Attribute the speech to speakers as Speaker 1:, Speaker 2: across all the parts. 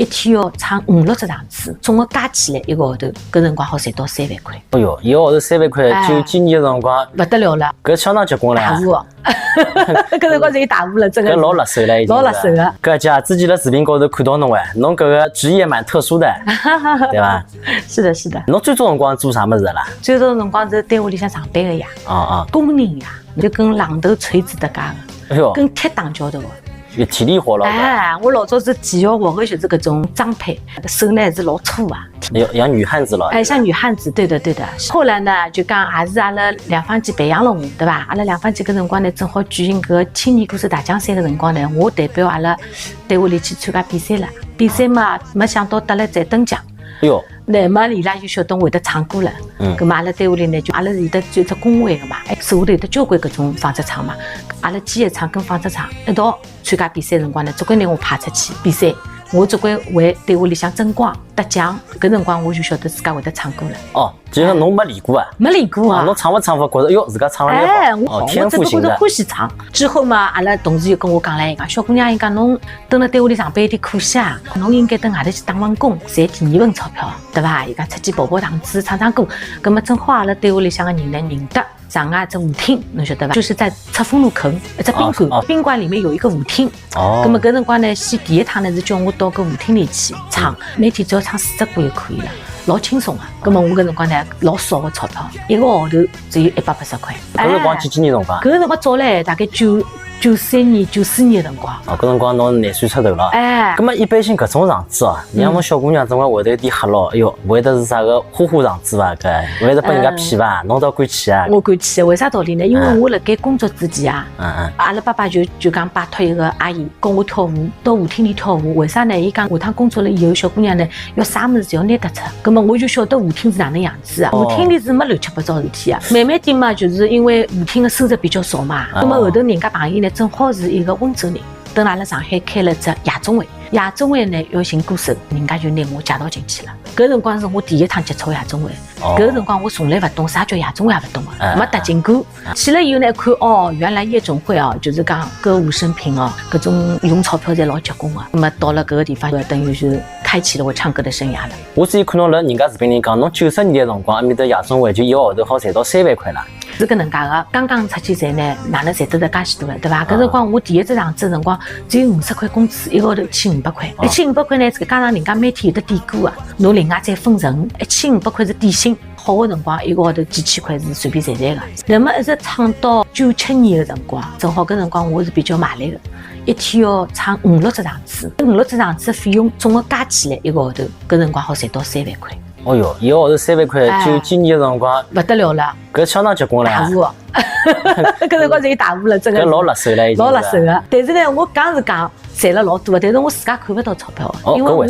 Speaker 1: 一天要唱5、6只场子，总共加起来一个号头，搿辰光好赚到3万块。
Speaker 2: 哎哟，一个号头3万块，92年的辰光，
Speaker 1: 不得了了，
Speaker 2: 搿相当结棍了。
Speaker 1: 大户哦，搿辰光是有大户了，真的。
Speaker 2: 搿老辣手了，已经。
Speaker 1: 老辣手了。
Speaker 2: 搿姐之前辣视频高头看到侬哎，侬搿个职业蛮特殊的，对伐？
Speaker 1: 是的，是的。
Speaker 2: 侬最早辰光做啥物事啦？
Speaker 1: 最早辰光是单位里向上班个呀，工人呀，就跟榔头、锤子搭界个，
Speaker 2: 哎哟，
Speaker 1: 跟铁打交道个。
Speaker 2: 有体力活了。
Speaker 1: 哎，我老早是技校学的就是搿种装配，手呢是老粗啊。
Speaker 2: 像女汉子了。
Speaker 1: 哎，像女汉子，对的对的。后来呢，就讲也是阿拉两坊间培养了我，对伐？阿拉两坊间搿辰光呢，正好举行搿青年歌手大奖赛的辰光呢，我代表阿拉单位里去参加比赛了。比赛嘛，没想到得了3等奖。
Speaker 2: 哎哟，
Speaker 1: 那么伊拉就晓得我会得唱歌了。咁嘛，阿拉单位里呢，就阿拉是有得就只工会个嘛，手下头有得交关搿种纺织厂嘛。阿拉机械厂跟纺织厂一道参加比赛辰光呢，总归拿我派出去比赛。我总归为单位里向争光得奖，搿辰光我就晓得自家会得唱歌了。
Speaker 2: 哦，就是侬没练过啊？
Speaker 1: 没练过啊？
Speaker 2: 侬唱勿唱法觉着哟自家唱了
Speaker 1: 蛮
Speaker 2: 好。
Speaker 1: 我真的觉着欢喜唱。之后嘛，阿拉同事就跟我讲了，讲小姑娘，伊讲侬蹲辣单位里上班有点可惜啊，侬应该蹲外头去打份工，赚第2份钞票，对伐？伊讲出去跑跑堂子，唱唱歌。葛么正好阿拉单位里向个人呢认得。上海只舞厅，侬晓得伐？就是在赤峰路口一只宾馆，宾馆里面有一个舞厅。那么搿辰光呢，先第一趟呢是叫我到搿舞厅里去唱，每天只要唱4只歌就可以了，老轻松啊。那么我搿辰光呢，老少个钞票，一个号头只有180块。
Speaker 2: 搿辰光几年辰光？
Speaker 1: 搿辰光早唻，大概93年、94年的辰光。
Speaker 2: 搿辰光侬廿岁出头了。
Speaker 1: 哎，
Speaker 2: 咁么一般性搿种场子哦，让侬小姑娘总归会得有点吓咯。哎哟，会得是啥个花场子伐？搿会得被人家骗伐？侬倒敢去啊？
Speaker 1: 我敢去，为啥道理呢？因为我辣盖工作之前啊，阿拉爸爸就讲拜托一个阿姨教我跳舞，到舞厅里跳舞。为啥呢？伊讲下趟工作了以后，小姑娘呢要啥物事侪要拿得出。咁么我就晓得舞厅是哪能样子啊？舞厅里是没乱七八糟事体啊。慢慢点嘛，就是因为舞厅的收入比较少嘛。咁么后头人家朋友呢，正好是一个温州人，等阿拉上海开了只夜总会。夜总会呢要寻歌手，人家就拿我介绍进去了。搿辰光是我第一趟接触夜总会。搿辰光我从来勿懂啥叫夜总会，也勿懂个，没踏进过。去了以后呢，看哦，原来夜总会哦，就是讲歌舞升平哦，搿种用钞票侪老结棍个。那么到了搿个地方，等于是开启了我唱歌的生涯了。
Speaker 2: 我之前看到了人家视频里讲，侬90年的辰光，埃面搭夜总会就一个号头好赚到3万块啦。
Speaker 1: 是搿能介个，刚刚出去赚呢，哪能赚得着介许多了，对伐？搿辰光我第一只场子辰光只有50块工资，一个号头1500块，1500块呢，再加上人家每天有得点歌啊，侬另外再分成1500块是底薪。好个辰光，一个号头几千块是随便赚赚个。那么一直唱到97年的辰光，正好搿辰光我是比较卖力个，一天要唱5、6只场子，5、6只场子费用总共加起来一个号头，搿辰光好赚到3万块。
Speaker 2: 哦哟，一个号头3万块，90年的辰光
Speaker 1: 不得了了，
Speaker 2: 搿相当结棍了。
Speaker 1: 大户哦，搿辰光是有大户了，真的。
Speaker 2: 搿老辣手了，已经。
Speaker 1: 老辣手个，但是呢，我讲是讲赚了老多，但是我自家看不到钞票，因为我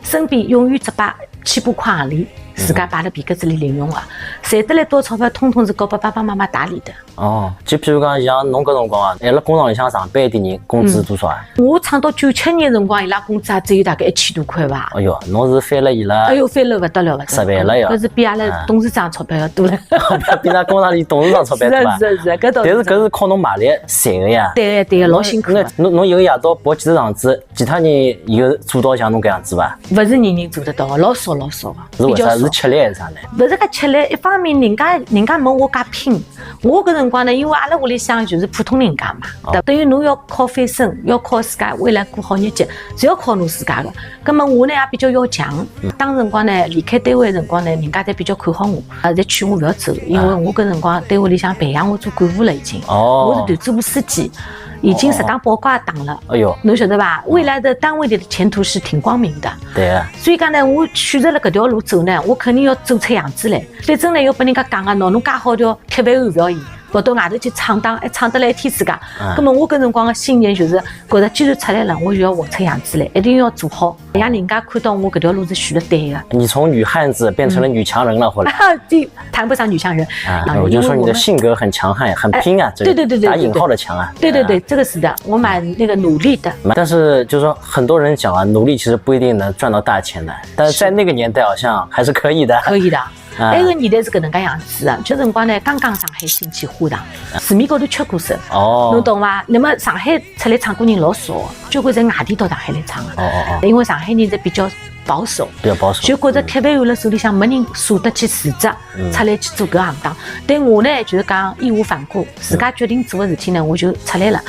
Speaker 1: 身边永远只摆7、8块行钿。自家摆辣皮夹子里零用个，赚得来多少钞票，统统是交拨爸爸妈妈打理的。
Speaker 2: 哦，就譬如讲像侬搿辰光啊，还辣工厂里向上班一点人，工资多少啊？
Speaker 1: 我唱到97年辰光，伊拉工资也只有大概1000多块伐。
Speaker 2: 哎哟，侬是翻了伊拉。
Speaker 1: 哎哟，翻了勿得了，勿得了
Speaker 2: 10万了哟。
Speaker 1: 搿是比阿拉董事长钞票要多了。
Speaker 2: 比那工厂里董事长钞票多吧？
Speaker 1: 是，搿倒是。
Speaker 2: 但是搿是靠侬卖力赚个呀。
Speaker 1: 对，老辛苦。
Speaker 2: 侬一个夜到跑几只场子，其他人有做到像侬搿样子伐？
Speaker 1: 勿是人人做得到个，老少个。
Speaker 2: 是为啥？是吃力还是啥呢？
Speaker 1: 勿是个吃力，一方面人家没我介拼，我搿辰光呢，因为阿拉屋里向就是普通人家嘛，等于侬要靠翻身，要靠自家未来过好日脚，是要靠侬自家个。葛么我呢也比较要强，当辰光呢离开单位的辰光呢，人家侪比较看好我，侪劝我勿要走，因为我搿辰光单位里向培养我做干部了已经，我是团支部书记。已经实当报告也当了，哎哟，侬晓得吧？未来的单位里的前途是挺光明的。
Speaker 2: 对啊。
Speaker 1: 所以讲呢，我选择了搿条路走呢，我肯定要走出样子来。反正呢，要拨人家讲个，喏，侬介好条铁饭碗不要伊，跑到外头去闯荡，还闯得来一天世界。咁么我搿辰光个信念就是，觉着既然出来了，我就要混出样子来，一定要做好，让人家看到我搿条路是选得对的。
Speaker 2: 你从女汉子变成了女强人了，后来。
Speaker 1: 对，谈不上女强人。
Speaker 2: 我就说你的性格很强悍，很拼啊。
Speaker 1: 对，
Speaker 2: 打引号的强啊。
Speaker 1: 对，这个是的，我蛮那个努力的。
Speaker 2: 但是就是说，很多人讲啊，努力其实不一定能赚到大钱的，但是在那个年代好像还是可以的。
Speaker 1: 可以的。那个年代是搿能介样子的，就辰光呢，刚刚上海兴起花堂，市面高头缺歌手，侬懂伐？那么上海出来唱歌人老少，交关在外地到上海来唱的。因为上海人是比较保守，就觉着铁饭碗辣手里向没人舍得去辞职出来去做搿行当。但我呢就是讲义无反顾，自家决定做的事体呢，我就出来了。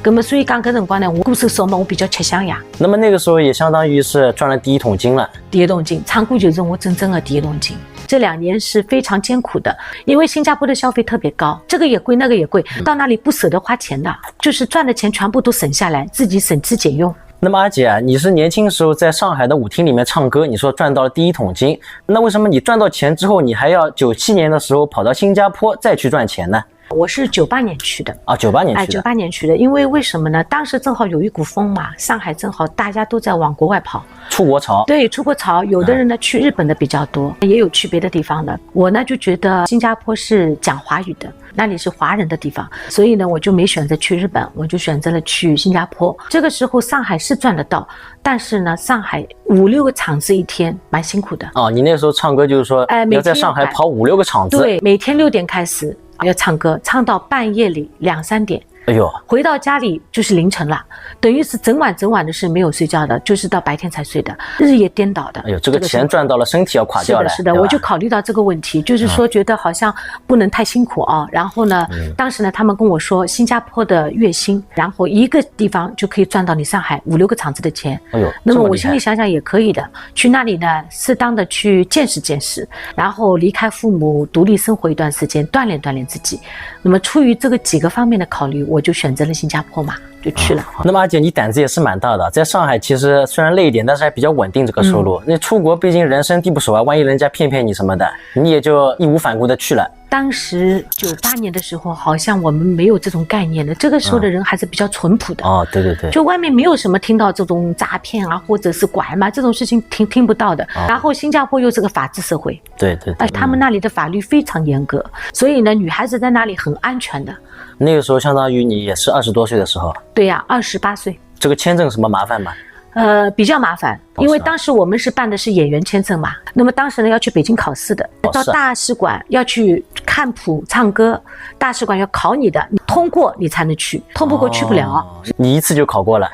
Speaker 1: 那么所以讲搿辰光呢，我歌手少嘛，我比较吃香呀。
Speaker 2: 那么那个时候也相当于是赚了第一桶金了。
Speaker 1: 第一桶金，唱歌就是我真正的第一桶金。这2年是非常艰苦的，因为新加坡的消费特别高，这个也贵那个也贵，到那里不舍得花钱的，就是赚的钱全部都省下来，自己省吃俭用。
Speaker 2: 那么阿姐啊，你是年轻时候在上海的舞厅里面唱歌，你说赚到了第一桶金，那为什么你赚到钱之后，你还要97年的时候跑到新加坡再去赚钱呢？
Speaker 1: 我是98年去的
Speaker 2: 啊，98年去的。
Speaker 1: 98年去的，因为为什么呢？当时正好有一股风嘛，上海正好大家都在往国外跑，
Speaker 2: 出国潮。
Speaker 1: 对，出国潮，有的人呢去日本的比较多，也有去别的地方的。我呢就觉得新加坡是讲华语的，那里是华人的地方，所以呢我就没选择去日本，我就选择了去新加坡。这个时候上海是赚得到，但是呢上海5、6个场子一天，蛮辛苦的。
Speaker 2: 哦，你那个时候唱歌就是说，要在上海跑5、6个场子。
Speaker 1: 对，每天6点开始。要唱歌，唱到半夜里2、3点。
Speaker 2: 哎呦，
Speaker 1: 回到家里就是凌晨了，等于是整晚的是没有睡觉的，就是到白天才睡的，日夜颠倒的。
Speaker 2: 哎呦，这个钱赚到了，身体要垮掉了。
Speaker 1: 是的，我就考虑到这个问题，就是说觉得好像不能太辛苦啊。然后呢，当时呢，他们跟我说，新加坡的月薪，然后一个地方就可以赚到你上海5、6个场子的钱。
Speaker 2: 哎呦，
Speaker 1: 那么我心里想想也可以的，去那里呢，适当的去见识见识，然后离开父母，独立生活一段时间，锻炼锻炼自己。那么出于这个几个方面的考虑，我就选择了新加坡嘛，就去了。
Speaker 2: 那么阿姐，你胆子也是蛮大的，在上海其实虽然累一点，但是还比较稳定这个收入。那出国毕竟人生地不熟啊，万一人家骗你什么的，你也就义无反顾的去了。
Speaker 1: 当时98年的时候，好像我们没有这种概念的，这个时候的人还是比较淳朴的。
Speaker 2: 哦，对对对，
Speaker 1: 就外面没有什么听到这种诈骗啊，或者是拐卖这种事情听不到的。然后新加坡又是个法治社会，
Speaker 2: 对对对，
Speaker 1: 他们那里的法律非常严格，所以呢，女孩子在那里很安全的。
Speaker 2: 那个时候相当于你也是20多岁的时候。对
Speaker 1: 呀，28岁。
Speaker 2: 这个签证什么麻烦吗？
Speaker 1: 比较麻烦，因为当时我们是办的是演员签证嘛，那么当时呢要去北京考试的，到大使馆要去看谱唱歌，大使馆要考你的，你通过你才能去，通不过去不了。
Speaker 2: 你一次就考过了？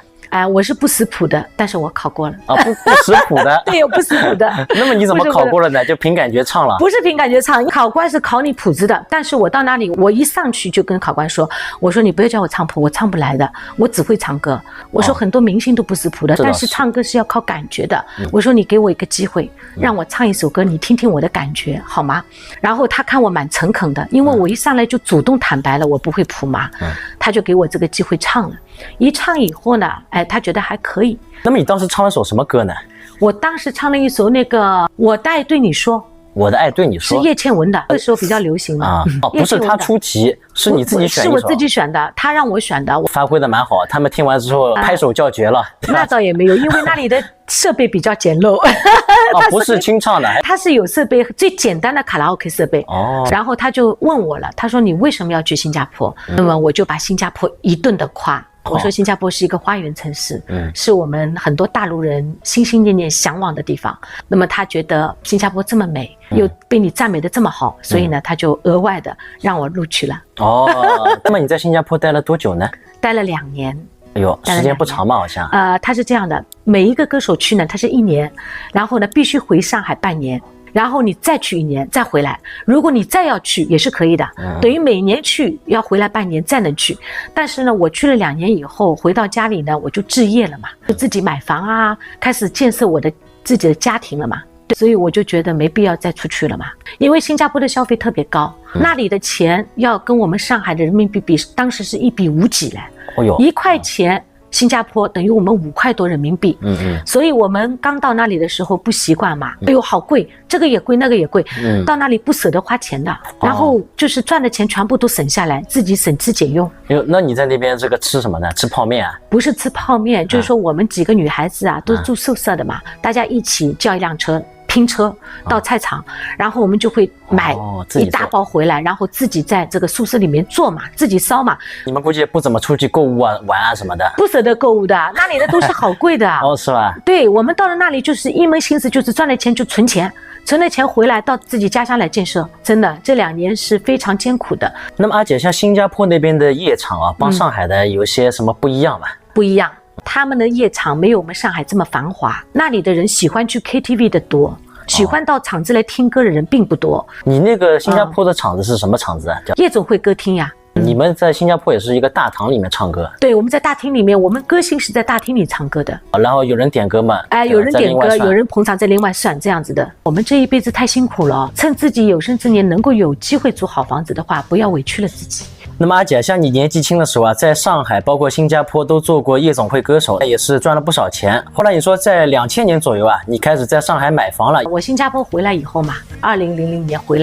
Speaker 1: 我是不识谱的，但是我考过了。
Speaker 2: 不识谱的？
Speaker 1: 对，我不识谱的。
Speaker 2: 那么你怎么考过了呢？就凭感觉唱了？
Speaker 1: 不是凭感觉唱，考官是考你谱子的。但是我到那里，我一上去就跟考官说，我说你不要叫我唱谱，我唱不来的，我只会唱歌。我说很多明星都不识谱的，但是唱歌是要靠感觉的。我说你给我一个机会，让我唱一首歌，你听听我的感觉好吗？然后他看我蛮诚恳的，因为我一上来就主动坦白了我不会谱嘛，他就给我这个机会唱了。一唱以后呢，他觉得还可以。
Speaker 2: 那么你当时唱了首什么歌呢？
Speaker 1: 我当时唱了一首那个《我的爱对你说》。
Speaker 2: 我的爱对你说
Speaker 1: 是叶倩文的，那时候比较流行嘛。
Speaker 2: 不是他出题，是你自己选的。
Speaker 1: 是我自己选的，他让我选的。
Speaker 2: 发挥的蛮好，他们听完之后拍手叫绝了。
Speaker 1: 那倒也没有，因为那里的设备比较简陋。
Speaker 2: 不是清唱的，
Speaker 1: 他是有设备，最简单的卡拉 OK 设备。然后他就问我了，他说你为什么要去新加坡？那么我就把新加坡一顿的夸。我说新加坡是一个花园城市，是我们很多大陆人心心念念向往的地方。那么他觉得新加坡这么美，又被你赞美的这么好，所以呢，他就额外的让我录取了。
Speaker 2: 那么你在新加坡待了多久呢？
Speaker 1: 待了2年。
Speaker 2: 哎呦，时间不长嘛，好像。
Speaker 1: 他是这样的，每一个歌手去呢，他是1年，然后呢必须回上海半年。然后你再去1年再回来，如果你再要去也是可以的，等于每年去要回来半年再能去。但是呢，我去了2年以后回到家里呢，我就置业了嘛，就自己买房啊，开始建设我的自己的家庭了嘛。所以我就觉得没必要再出去了嘛，因为新加坡的消费特别高，那里的钱要跟我们上海的人民币比，当时是1比5几来，1块钱。新加坡等于我们5块多人民币，所以我们刚到那里的时候不习惯嘛，哎呦好贵，这个也贵那个也贵，到那里不舍得花钱的，然后就是赚的钱全部都省下来，自己省吃俭用。
Speaker 2: 那你在那边这个吃什么呢？吃泡面啊？
Speaker 1: 不是吃泡面，就是说我们几个女孩子啊，都住宿舍的嘛，大家一起叫一辆车。拼车到菜场，然后我们就会买一大包回来，然后自己在这个宿舍里面做嘛，自己烧嘛。
Speaker 2: 你们估计也不怎么出去购物啊、玩啊什么的。
Speaker 1: 不舍得购物的，那里的都是好贵的。
Speaker 2: 是吧？
Speaker 1: 对，我们到了那里就是一门心思就是赚了钱就存钱，存了钱回来到自己家乡来建设，真的这2年是非常艰苦的。
Speaker 2: 那么阿姐，像新加坡那边的夜场啊，帮上海的有些什么不一样吗？
Speaker 1: 不一样，他们的夜场没有我们上海这么繁华，那里的人喜欢去 KTV 的多，喜欢到场子来听歌的人并不多。
Speaker 2: 你那个新加坡的场子是什么场子啊？
Speaker 1: 夜总会歌厅呀。
Speaker 2: 你们在新加坡也是一个大堂里面唱歌？
Speaker 1: 对，我们在大厅里面，我们歌星是在大厅里唱歌的。
Speaker 2: 然后有人点歌嘛？
Speaker 1: 有人点歌，有人捧场，再另外算这样子的。我们这一辈子太辛苦了，趁自己有生之年能够有机会租好房子的话，不要委屈了自己。
Speaker 2: 那么阿姐，像你年纪轻的时候啊，在上海包括新加坡都做过夜总会歌手，也是赚了不少钱。后来你说在2000年左右啊，你开始在上海买房了。
Speaker 1: 我新加坡回来以后嘛，2000年回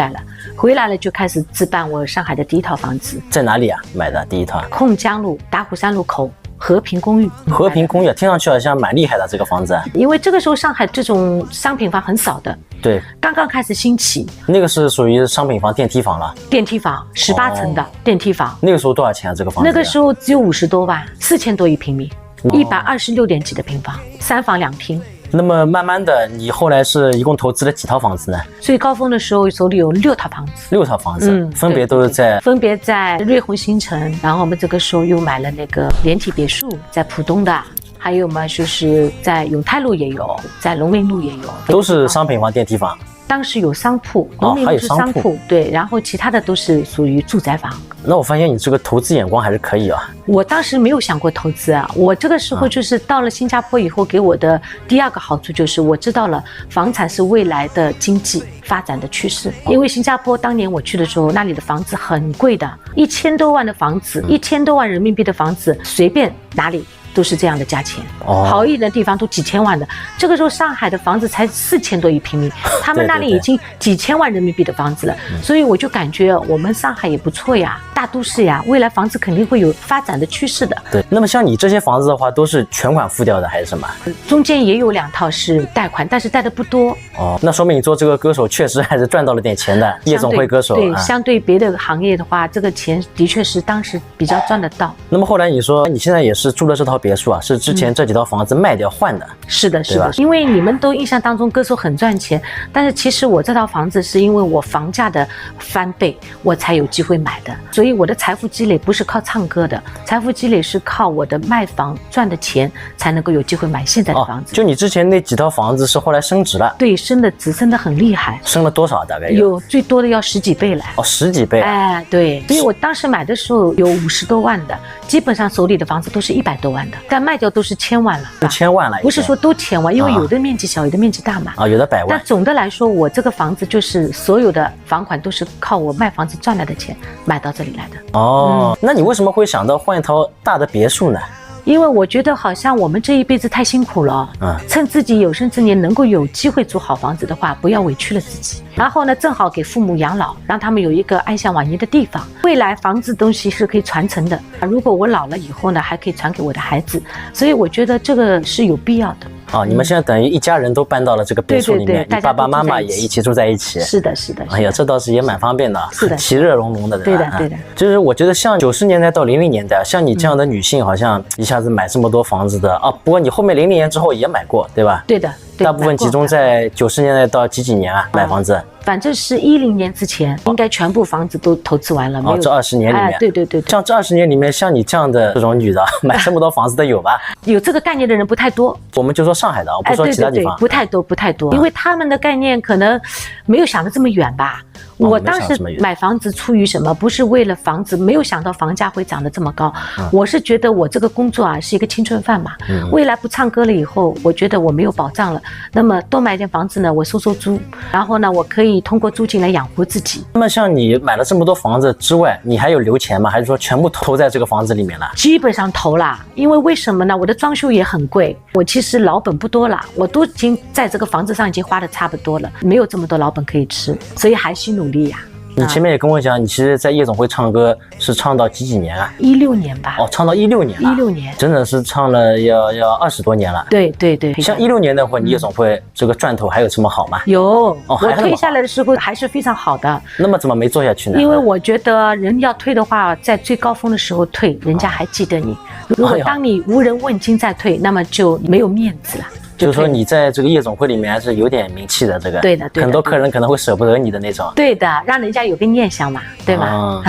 Speaker 1: 来了就开始置办我上海的第一套房子。
Speaker 2: 在哪里啊买的第一套？
Speaker 1: 控江路打虎山路口和平公寓。
Speaker 2: 和平公寓听上去好像蛮厉害的这个房子。
Speaker 1: 因为这个时候上海这种商品房很少的，
Speaker 2: 对，
Speaker 1: 刚刚开始兴起。
Speaker 2: 那个是属于商品房电梯房了。
Speaker 1: 电梯房18层的电梯房。
Speaker 2: 那个时候多少钱啊？这个房子？
Speaker 1: 那个时候只有50多万，4000多一平米，126点几的平房，3房2厅。
Speaker 2: 那么慢慢的，你后来是一共投资了几套房子呢？
Speaker 1: 最高峰的时候手里有6套房子。
Speaker 2: 6套房子，分别都是
Speaker 1: 在瑞虹新城，然后我们这个时候又买了那个连体别墅，在浦东的，还有嘛就是在永泰路也有，在龙陵路也有，
Speaker 2: 都是商品房电梯房。
Speaker 1: 当时有商铺，农民路是商铺，对，然后其他的都是属于住宅房。
Speaker 2: 那我发现你这个投资眼光还是可以啊。
Speaker 1: 我当时没有想过投资啊，我这个时候就是到了新加坡以后，给我的第2个好处就是我知道了房产是未来的经济发展的趋势。因为新加坡当年我去的时候，那里的房子很贵的，1000多万的房子，1000多万人民币的房子，随便哪里都是这样的价钱，好一点的地方都几千万的。这个时候上海的房子才4000多一平米，他们那里已经几千万人民币的房子了。所以我就感觉我们上海也不错呀，大都市呀，未来房子肯定会有发展的趋势的。
Speaker 2: 对，那么像你这些房子的话，都是全款付掉的还是什么？
Speaker 1: 中间也有2套是贷款，但是贷的不多。
Speaker 2: 那说明你做这个歌手确实还是赚到了点钱的，夜总会歌手。
Speaker 1: 对，相对别的行业的话，这个钱的确是当时比较赚得到。
Speaker 2: 那么后来你说你现在也是住了这套别墅啊，是之前这几套房子卖掉换的？
Speaker 1: 是的，是的。因为你们都印象当中歌手很赚钱，但是其实我这套房子是因为我房价的翻倍，我才有机会买的。所以我的财富积累不是靠唱歌的，财富积累是靠我的卖房赚的钱才能够有机会买现在的房子。
Speaker 2: 就你之前那几套房子是后来升值了？
Speaker 1: 对，升的值升的很厉害。
Speaker 2: 升了多少？大概
Speaker 1: 有最多的要10几倍来。
Speaker 2: 10几倍。
Speaker 1: 对，所以我当时买的时候有50多万的，基本上手里的房子都是100多万的，但卖掉都是1000万了。
Speaker 2: 1000万了，
Speaker 1: 不是说都1000万，因为有的面积小，有的面积大嘛。
Speaker 2: 有的100万。
Speaker 1: 但总的来说，我这个房子就是所有的房款都是靠我卖房子赚来的钱买到这里来的。
Speaker 2: 那你为什么会想到换一套大的别墅呢？
Speaker 1: 因为我觉得好像我们这一辈子太辛苦了，趁自己有生之年能够有机会租好房子的话，不要委屈了自己。然后呢，正好给父母养老，让他们有一个安享晚年的地方。未来房子东西是可以传承的，如果我老了以后呢，还可以传给我的孩子，所以我觉得这个是有必要的。
Speaker 2: 你们现在等于一家人都搬到了这个别墅里面，你爸爸妈妈也一起住在一起。
Speaker 1: 是的，是的。
Speaker 2: 哎呀，这倒是也蛮方便的，
Speaker 1: 是的，
Speaker 2: 其乐融融的，
Speaker 1: 对吧？对的。
Speaker 2: 就是我觉得像90年代到00年代，像你这样的女性，好像一下子买这么多房子的不过你后面00年之后也买过，对吧？
Speaker 1: 对的。
Speaker 2: 大部分集中在90年代到几年啊买房子。
Speaker 1: 反正是10年之前，应该全部房子都投资完了。
Speaker 2: 这20年里面，
Speaker 1: 对。
Speaker 2: 像这20年里面，像你这样的这种女的，买这么多房子的有吧？
Speaker 1: 有这个概念的人不太多。
Speaker 2: 我们就说上海的，不说其他地方。
Speaker 1: 对，不太多，因为他们的概念可能没有想得这么远吧。我当时买房子出于什么？不是为了房子，没有想到房价会涨得这么高。我是觉得我这个工作啊是一个青春饭嘛，未来不唱歌了以后，我觉得我没有保障了。那么多买点房子呢，我收租，然后呢，我可以通过租金来养活自己。
Speaker 2: 那么像你买了这么多房子之外，你还有留钱吗？还是说全部投在这个房子里面了？
Speaker 1: 基本上投了，因为为什么呢？我的装修也很贵，我其实老本不多了，我都已经在这个房子上已经花的差不多了，没有这么多老本可以吃，所以还需努力呀。
Speaker 2: 你前面也跟我讲，你其实在夜总会唱歌是唱到几年啊
Speaker 1: ？16年吧。
Speaker 2: 唱到16年了。
Speaker 1: 16年，
Speaker 2: 真的是唱了要20多年了。
Speaker 1: 对。
Speaker 2: 像16年那会儿，你夜总会这个赚头还有这么好吗？
Speaker 1: 有，我退下来的时候还是非常好的。
Speaker 2: 那么怎么没做下去呢？
Speaker 1: 因为我觉得人要退的话，在最高峰的时候退，人家还记得你。如果当你无人问津再退，那么就没有面子了。
Speaker 2: 就是说你在这个夜总会里面还是有点名气的，这个
Speaker 1: 对的，
Speaker 2: 很多客人可能会舍不得你的那种。
Speaker 1: 对的，让人家有个念想嘛，对吧？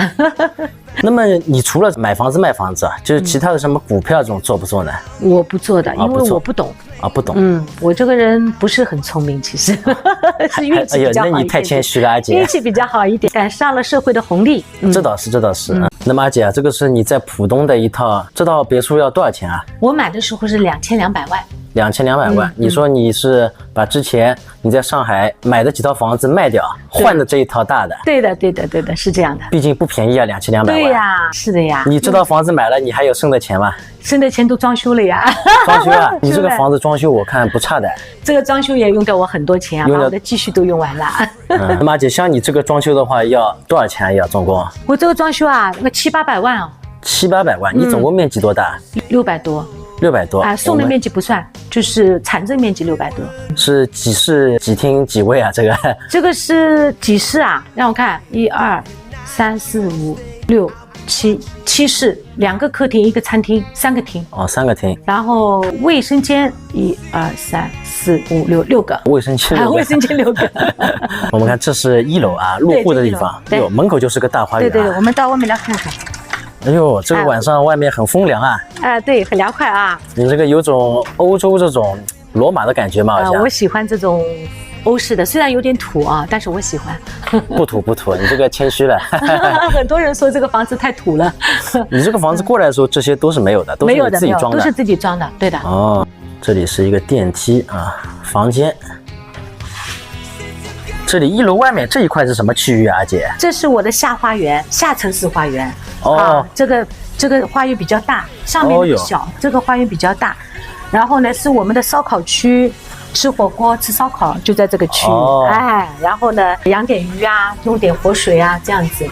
Speaker 2: 那么你除了买房子卖房子啊，就是其他的什么股票这种做不做呢？
Speaker 1: 我不做的，因为我不懂。
Speaker 2: 不懂。
Speaker 1: 我这个人不是很聪明，其实是运气比较好一点。
Speaker 2: 那你太谦虚了，阿姐。
Speaker 1: 运气比较好一点，赶上了社会的红利。
Speaker 2: 这倒是。那么阿姐啊，这个是你在浦东的一套，这套别墅要多少钱啊？
Speaker 1: 我买的时候是2200万。
Speaker 2: 2200万，你说你是把之前你在上海买的几套房子卖掉，换的这一套大的？对
Speaker 1: 的，是这样的。
Speaker 2: 毕竟不便宜啊，2200万。
Speaker 1: 对呀，是的呀。
Speaker 2: 你这套房子买了，你还有剩的钱吗？
Speaker 1: 剩的钱都装修了呀。
Speaker 2: 装修啊？你这个房子装修我看不差的。
Speaker 1: 这个装修也用掉我很多钱啊，把我的积蓄都用完了。
Speaker 2: 那么阿姐，像你这个装修的话，要多少钱要总共？
Speaker 1: 我这个装修啊，那个700-800万哦。
Speaker 2: 700-800万，你总共面积多大
Speaker 1: ？600多。
Speaker 2: 600多
Speaker 1: 啊，送的面积不算，就是产证面积600多。
Speaker 2: 是几室几厅几卫啊？
Speaker 1: 这个是几室啊？让我看，1、2、3、4、5、6、7室，2个客厅，1个餐厅，3个厅。
Speaker 2: 3个厅。
Speaker 1: 然后卫生间1、2、3、4、5、6个。
Speaker 2: 卫生间
Speaker 1: 6个。
Speaker 2: 我们看这是1楼啊，入户的地方。对，门口就是个大花园。
Speaker 1: 对，我们到外面来看看。
Speaker 2: 哎呦，这个晚上外面很风凉啊！
Speaker 1: 对，很凉快啊！
Speaker 2: 你这个有种欧洲这种罗马的感觉吗？
Speaker 1: 我喜欢这种欧式的，虽然有点土啊，但是我喜欢。
Speaker 2: 不土，你这个谦虚了。
Speaker 1: 很多人说这个房子太土了。
Speaker 2: 你这个房子过来的时候，这些都是没有的，都是你自己装的，
Speaker 1: 都是自己装的，对的。
Speaker 2: 这里是一个电梯啊，房间。这里1楼外面这一块是什么区域啊，阿姐？这
Speaker 1: 是我的下花园，下沉式花园。这个花园比较大，上面小，这个花园比较大。然后呢，是我们的烧烤区，吃火锅、吃烧烤就在这个区。然后呢，养点鱼啊，用点活水啊，这样子。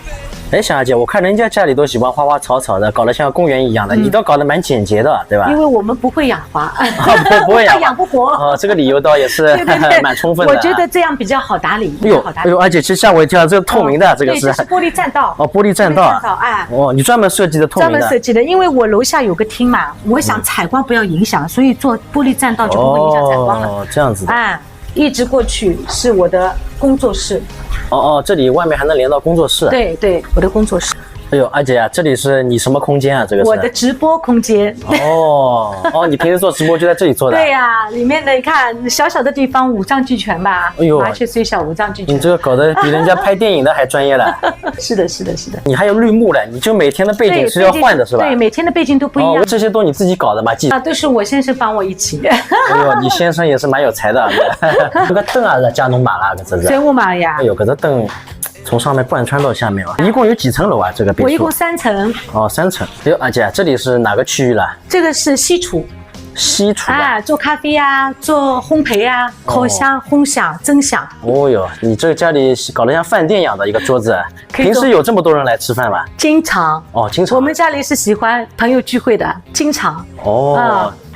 Speaker 2: 小阿姐，我看人家家里都喜欢花花草草的，搞得像公园一样的，你倒搞得蛮简洁的，对吧？
Speaker 1: 因为我们不会养花，
Speaker 2: 不会
Speaker 1: 养不活。
Speaker 2: 这个理由倒也是蛮充分的。
Speaker 1: 我觉得这样比较好打理。
Speaker 2: 哎呦，阿姐，其实吓我一跳，这个透明的，这个是。
Speaker 1: 对，这是玻璃栈道。
Speaker 2: 玻璃栈道。你专门设计的透明的。
Speaker 1: 专门设计的，因为我楼下有个厅嘛，我想采光不要影响，所以做玻璃栈道就不会影响采光了。
Speaker 2: 这样子的。
Speaker 1: 一直过去是我的工作室。
Speaker 2: 这里外面还能连到工作室。
Speaker 1: 对，我的工作室。
Speaker 2: 哎呦，阿姐啊，这里是你什么空间啊？这个是
Speaker 1: 我的直播空间。
Speaker 2: 你平时做直播就在这里做的？
Speaker 1: 对呀，里面的你看小小的地方五脏俱全吧。
Speaker 2: 哎呦，
Speaker 1: 麻雀虽小五脏俱全。
Speaker 2: 你这个搞得比人家拍电影的还专业了。
Speaker 1: 是的。
Speaker 2: 你还有绿幕了，你就每天的背景是要换的是吧？
Speaker 1: 对，每天的背景都不一样。
Speaker 2: 这些都你自己搞的吗？
Speaker 1: 都是我先生帮我一起。
Speaker 2: 哎呦，你先生也是蛮有才的。这个灯啊，是加农马啦，这是。
Speaker 1: 真我妈呀！
Speaker 2: 哎呦，这个灯。从上面贯穿到下面一共有几层楼啊？这个别墅
Speaker 1: 我一共3层。
Speaker 2: 3层。哎呦，阿姐，这里是哪个区域了？
Speaker 1: 这个是西厨。
Speaker 2: 西厨
Speaker 1: 做咖啡啊，做烘焙啊，烤箱、烘箱、蒸箱。
Speaker 2: 你这个家里搞得像饭店一样的一个桌子，平时有这么多人来吃饭吗？
Speaker 1: 经常。
Speaker 2: 经常。
Speaker 1: 我们家里是喜欢朋友聚会的，经常。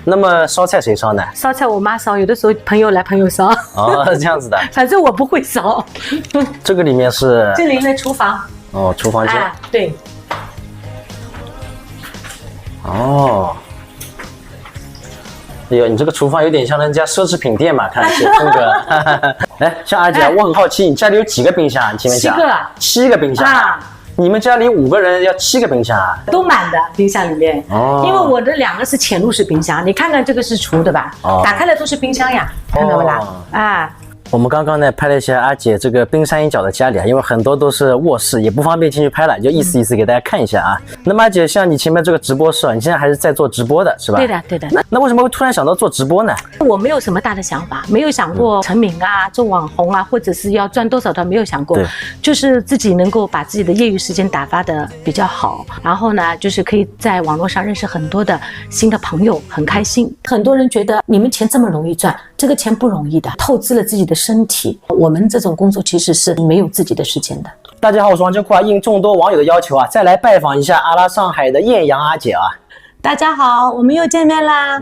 Speaker 2: 那么烧菜谁烧呢？
Speaker 1: 烧菜我妈烧，有的时候朋友来朋友烧。
Speaker 2: 这样子的。
Speaker 1: 反正我不会烧。
Speaker 2: 这个里面是？
Speaker 1: 这里面厨房。
Speaker 2: 厨房间。
Speaker 1: 对。
Speaker 2: 哎呦，你这个厨房有点像人家奢侈品店嘛，看起风格。像阿姐，我很好奇，你家里有几个冰箱？你前面讲7个冰箱。你们家里5个人要7个冰箱啊？
Speaker 1: 都满的冰箱里面。因为我的2个是潜入式冰箱，你看看这个是厨的吧？打开的都是冰箱呀，看到不啦？我们刚刚呢拍了一下阿姐这个冰山一角的家里啊，因为很多都是卧室，也不方便进去拍了，就意思给大家看一下啊。那么阿姐，像你前面这个直播室，你现在还是在做直播的是吧？对的。那为什么会突然想到做直播呢？我没有什么大的想法，没有想过成名啊，做网红啊，或者是要赚多少都没有想过。就是自己能够把自己的业余时间打发的比较好，然后呢，就是可以在网络上认识很多的新的朋友，很开心。很多人觉得你们钱这么容易赚，这个钱不容易的，透支了自己的身体。我们这种工作其实是没有自己的时间的。大家好，我是王真库啊，应众多网友的要求啊，再来拜访一下阿拉上海的艳阳阿姐啊。大家好，我们又见面啦。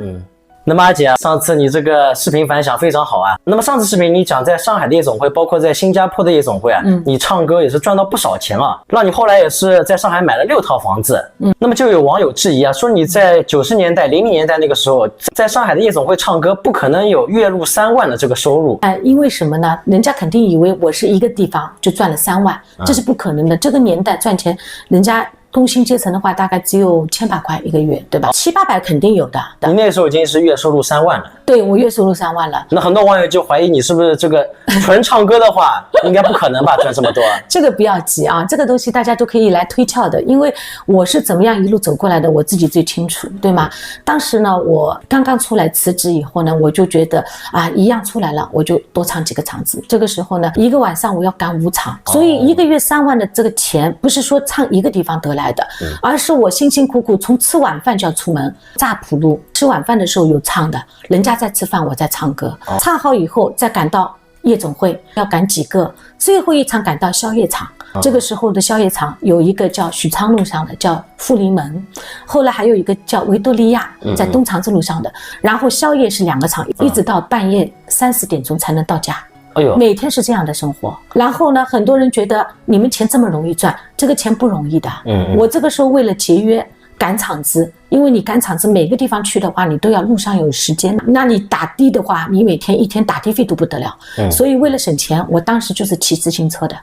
Speaker 2: 那么阿姐啊，上次你这个视频反响非常好啊。那么上次视频你讲在上海的夜总会，包括在新加坡的夜总会啊，你唱歌也是赚到不少钱啊，让你后来也是在上海买了6套房子。那么就有网友质疑啊，说你在90年代、00年代那个时候，在上海的夜总会唱歌，不可能有月入3万的这个收入。
Speaker 1: 因为什么呢？人家肯定以为我是一个地方就赚了3万，这是不可能的。这个年代赚钱，人家工薪阶层的话，大概只有1800块一个月，对吧？700、800肯定有的。
Speaker 2: 你那时候已经是月收入3万了。
Speaker 1: 对，我月收入3万了。
Speaker 2: 那很多网友就怀疑你是不是这个纯唱歌的话，应该不可能吧，赚这么多。
Speaker 1: 这个不要急啊，这个东西大家都可以来推敲的，因为我是怎么样一路走过来的，我自己最清楚，对吗？当时呢，我刚刚出来辞职以后呢，我就觉得啊，一样出来了，我就多唱几个场子。这个时候呢，一个晚上我要赶5场，所以一个月3万的这个钱，不是说唱一个地方得来的，而是我辛辛苦苦从吃晚饭就要出门，乍浦路吃晚饭的时候有唱的，人家在吃饭，我在唱歌，唱好以后再赶到夜总会，要赶几个，最后一场赶到宵夜场。这个时候的宵夜场有一个叫许昌路上的叫富临门，后来还有一个叫维多利亚，在东长治路上的，然后宵夜是2个场，一直到半夜3、4点钟才能到家。每天是这样的生活。然后呢，很多人觉得你们钱这么容易赚，这个钱不容易的。我这个时候为了节约赶场子，因为你赶场子每个地方去的话，你都要路上有时间，那你打的的话，你每天一天打的费都不得了。所以为了省钱，我当时就是骑自行车的，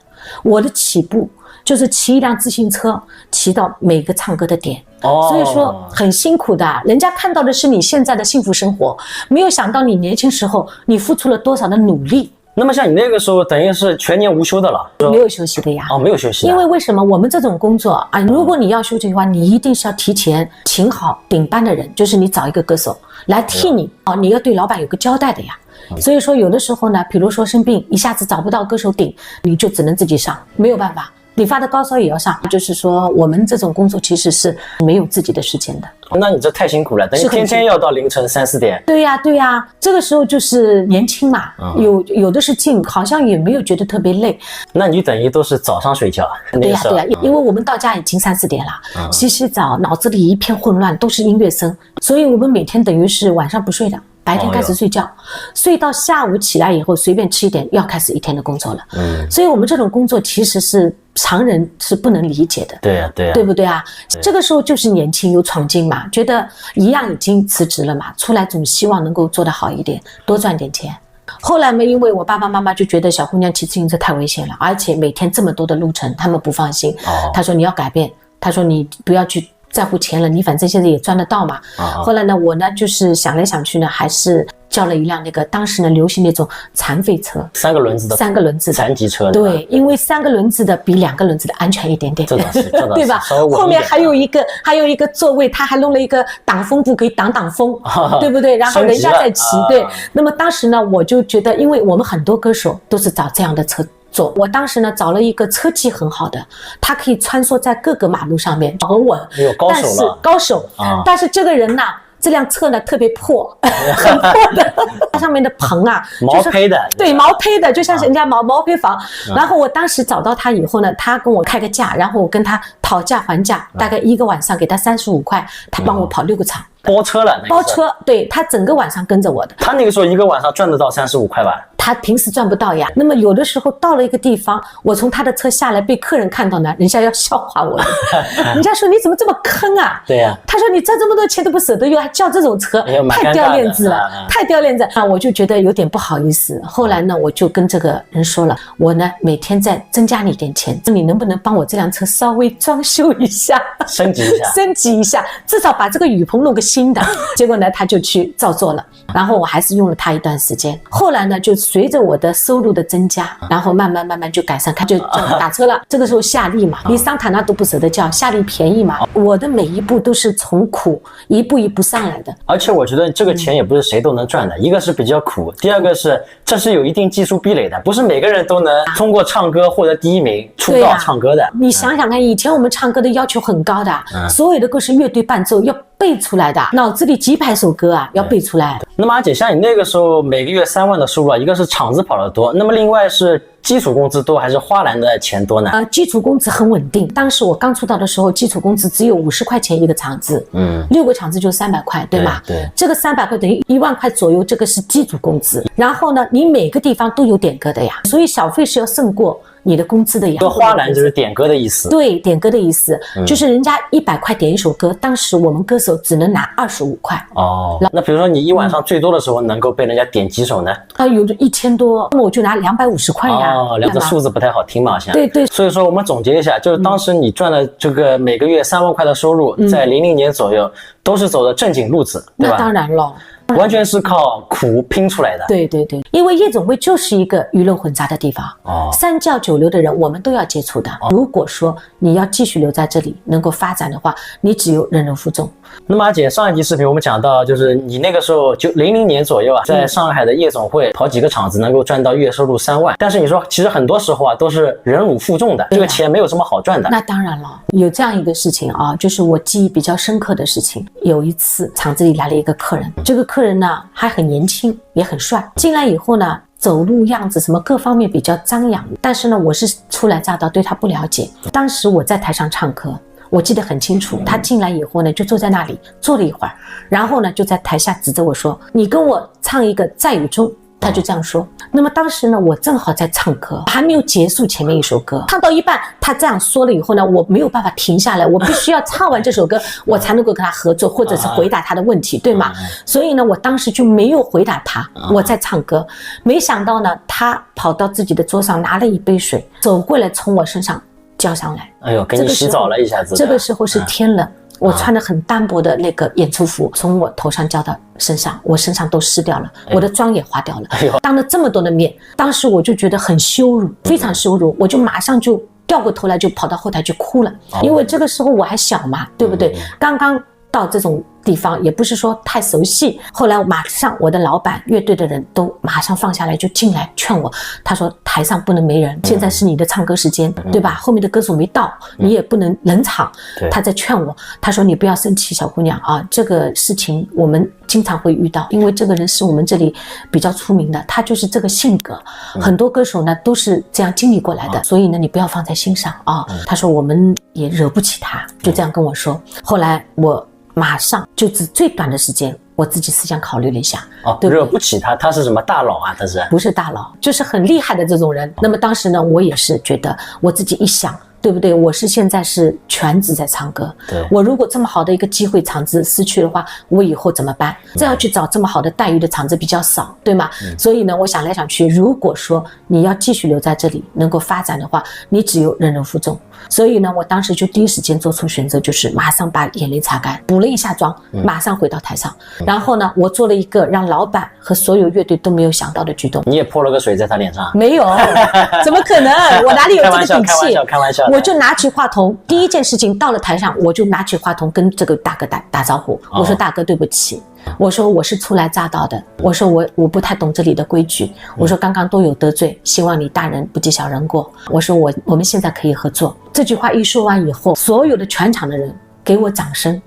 Speaker 1: 我的起步就是骑一辆自行车骑到每个唱歌的点。所以说很辛苦的，人家看到的是你现在的幸福生活，没有想到你年轻时候你付出了多少的努力。
Speaker 2: 那么像你那个时候等于是全年无休的了。
Speaker 1: 没有休息的呀。
Speaker 2: 没有休息。
Speaker 1: 因为为什么我们这种工作啊，如果你要休息的话，你一定是要提前请好顶班的人，就是你找一个歌手来替你你要对老板有个交代的呀。所以说有的时候呢，比如说生病一下子找不到歌手顶，你就只能自己上，没有办法，你发的高烧也要上。就是说我们这种工作其实是没有自己的时间的。
Speaker 2: 那你这太辛苦了，等于天天要到凌晨3、4点。
Speaker 1: 对呀，对呀，这个时候就是年轻嘛，有的是劲，好像也没有觉得特别累。
Speaker 2: 那你等于都是早上睡觉。
Speaker 1: 对呀，对呀，因为我们到家已经3、4点了，洗澡，脑子里一片混乱，都是音乐声，所以我们每天等于是晚上不睡的。白天开始睡觉，睡到下午起来以后随便吃一点，要开始一天的工作了。所以我们这种工作其实是常人是不能理解的。
Speaker 2: 对呀，对呀，
Speaker 1: 对不对啊？这个时候就是年轻有闯劲嘛，觉得一样已经辞职了嘛，出来总希望能够做得好一点，多赚点钱。后来嘛，因为我爸爸妈妈就觉得小姑娘骑自行车太危险了，而且每天这么多的路程，他们不放心。他说你要改变，他说你不要去在乎钱了，你反正现在也赚得到嘛。后来呢，我呢就是想来想去呢，还是叫了一辆那个当时呢流行那种残废车，3个轮子的
Speaker 2: 残疾车。
Speaker 1: 对，因为3个轮子的比2个轮子的安全一点点，
Speaker 2: 这倒是
Speaker 1: 对吧？后面还有一个座位，他还弄了一个挡风布可以挡风，对不对？然后人家在骑，对。那么当时呢，我就觉得，因为我们很多歌手都是找这样的车。我当时呢找了一个车技很好的，他可以穿梭在各个马路上面，很稳，但是高手但是这个人呢，这辆车呢特别破，很破的，它上面的棚啊，
Speaker 2: 毛坯的，
Speaker 1: 对，毛坯的，就像人家毛坯房。然后我当时找到他以后呢，他跟我开个价，然后我跟他讨价还价，大概一个晚上给他35块，他帮我跑6个场。
Speaker 2: 包车了，
Speaker 1: 包车，对，他整个晚上跟着我的。
Speaker 2: 他那个时候一个晚上赚得到35块吧？
Speaker 1: 他平时赚不到呀。那么有的时候到了一个地方，我从他的车下来被客人看到呢，人家要笑话我，人家说你怎么这么坑啊？
Speaker 2: 对呀。
Speaker 1: 他说你赚这么多钱都不舍得用，还叫这种车，太掉链子了，太掉链子啊！我就觉得有点不好意思。后来呢，我就跟这个人说了，我呢每天再增加你一点钱，你能不能帮我这辆车稍微装修一下，
Speaker 2: 升级一下，
Speaker 1: 至少把这个雨棚弄个新的。结果呢，他就去照做了，然后我还是用了他一段时间。后来呢，就随着我的收入的增加，然后慢慢就改善，他就打车了。这个时候夏利嘛，连桑塔纳都不舍得叫，夏利便宜嘛。我的每一步都是从苦一步一步上来的。
Speaker 2: 而且我觉得这个钱也不是谁都能赚的，一个是比较苦，第二个是这是有一定技术壁垒的，不是每个人都能通过唱歌获得第1名出道唱歌的。
Speaker 1: 你想想看，以前我们唱歌的要求很高的，所有的歌是乐队伴奏要背出来的，脑子里几百首歌啊要背出来。
Speaker 2: 那么阿姐，像你那个时候每个月3万的收入啊，一个是场子跑得多，那么另外是基础工资多还是花篮的钱多呢？
Speaker 1: 基础工资很稳定。当时我刚出道的时候，基础工资只有50块钱一个场子，6个场子就300块，对吗？
Speaker 2: 对，
Speaker 1: 这个300块等于1万块左右，这个是基础工资。然后呢，你每个地方都有点歌的呀，所以小费是要胜过你的工资的呀。
Speaker 2: 这花篮就是点歌的意思。
Speaker 1: 对，点歌的意思，就是人家100块点一首歌，当时我们歌手只能拿25块。
Speaker 2: 哦，那比如说你一晚上最多的时候能够被人家点几首呢？
Speaker 1: 有的1000多，那么我就拿250块呀。
Speaker 2: 这数字不太好听嘛，好像。
Speaker 1: 对对。
Speaker 2: 所以说我们总结一下，就是当时你赚的这个每个月3万块的收入，在00年左右都是走的正经路子，对吧？
Speaker 1: 那当然了。
Speaker 2: 完全是靠苦拼出来的。
Speaker 1: 对对对，因为夜总会就是一个鱼龙混杂的地方，三教九流的人我们都要接触的。如果说你要继续留在这里能够发展的话，你只有人人负重。
Speaker 2: 那么阿姐，上一集视频我们讲到，就是你那个时候就00年左右啊，在上海的夜总会跑几个场子能够赚到月收入3万，但是你说其实很多时候啊都是忍辱负重的，这个钱没有什么好赚的。
Speaker 1: 那当然了，有这样一个事情啊，就是我记忆比较深刻的事情。有一次场子里来了一个客人，这个客人呢还很年轻，也很帅，进来以后呢走路样子什么各方面比较张扬，但是呢我是初来乍到，对他不了解。当时我在台上唱歌，我记得很清楚，他进来以后呢就坐在那里坐了一会儿，然后呢就在台下指着我说，你跟我唱一个在雨中，他就这样说。那么当时呢我正好在唱歌，还没有结束前面一首歌，唱到一半他这样说了以后呢，我没有办法停下来，我必须要唱完这首歌我才能够跟他合作或者是回答他的问题，对吗？所以呢我当时就没有回答他，我在唱歌。没想到呢他跑到自己的桌上拿了一杯水，走过来从我身上浇上来。
Speaker 2: 哎呦，给你洗澡了一下子。
Speaker 1: 这个时候是天冷，我穿的很单薄的那个演出服从我头上浇到身上，我身上都湿掉了，我的妆也花掉了。当了这么多的面，当时我就觉得很羞辱，非常羞辱，我就马上就掉过头来就跑到后台去哭了。因为这个时候我还小嘛，对不对？刚刚到这种地方也不是说太熟悉，后来马上我的老板乐队的人都马上放下来就进来劝我，他说台上不能没人，现在是你的唱歌时间，对吧？后面的歌手没到，你也不能冷场。他在劝我，他说你不要生气小姑娘啊，这个事情我们经常会遇到，因为这个人是我们这里比较出名的，他就是这个性格，很多歌手呢都是这样经历过来的，所以呢你不要放在心上啊。他说我们也惹不起他，就这样跟我说。后来我马上就最短的时间，我自己思想考虑了一下，对不对？
Speaker 2: 惹不起他，他是什么大佬啊？他是
Speaker 1: 不是大佬，就是很厉害的这种人。那么当时呢，我也是觉得我自己一想，对不对？我是现在是全职在唱歌，我如果这么好的一个机会场子失去的话，我以后怎么办？再要去找这么好的待遇的场子比较少，对吗？所以呢，我想来想去，如果说你要继续留在这里能够发展的话，你只有人人负重。所以呢，我当时就第一时间做出选择，就是马上把眼泪擦干，补了一下妆，马上回到台上。然后呢，我做了一个让老板和所有乐队都没有想到的举动。
Speaker 2: 你也泼了个水在他脸上？
Speaker 1: 没有，怎么可能？我哪里有这个底气？
Speaker 2: 开玩笑。
Speaker 1: 我就拿起话筒，第一件事情到了台上，我就拿起话筒跟这个大哥打招呼。我说大哥对不起，我说我是初来乍到的，我说我不太懂这里的规矩，我说刚刚都有得罪，希望你大人不计小人过。我说我们现在可以合作。这句话一说完以后，所有的全场的人给我掌声。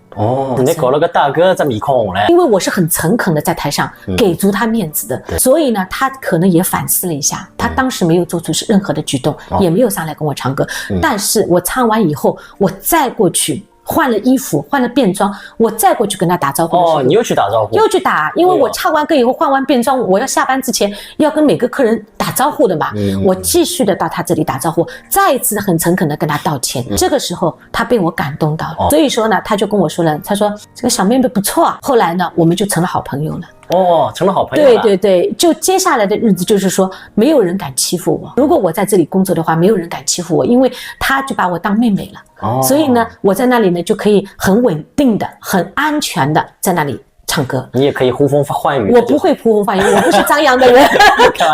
Speaker 2: 你搞了个大哥在面孔红嘞，
Speaker 1: 因为我是很诚恳的在台上给足他面子的，所以呢，他可能也反思了一下，他当时没有做出任何的举动，也没有上来跟我唱歌，但是我唱完以后，我再过去。换了衣服，换了便装，我再过去跟他打招呼的时候，
Speaker 2: 你又去打招呼？
Speaker 1: 又去打，因为我唱完歌以后换完便装，我要下班之前要跟每个客人打招呼的嘛。我继续的到他这里打招呼，再一次很诚恳的跟他道歉。这个时候他被我感动到了，所以说呢，他就跟我说了，他说这个小妹妹不错啊。后来呢，我们就成了好朋友了。
Speaker 2: 成了好朋友了。
Speaker 1: 对，就接下来的日子就是说，没有人敢欺负我。如果我在这里工作的话，没有人敢欺负我，因为他就把我当妹妹了。所以呢，我在那里呢就可以很稳定的、很安全的在那里唱歌。
Speaker 2: 你也可以呼风唤雨。
Speaker 1: 我不会呼风唤雨，我不是张扬的人，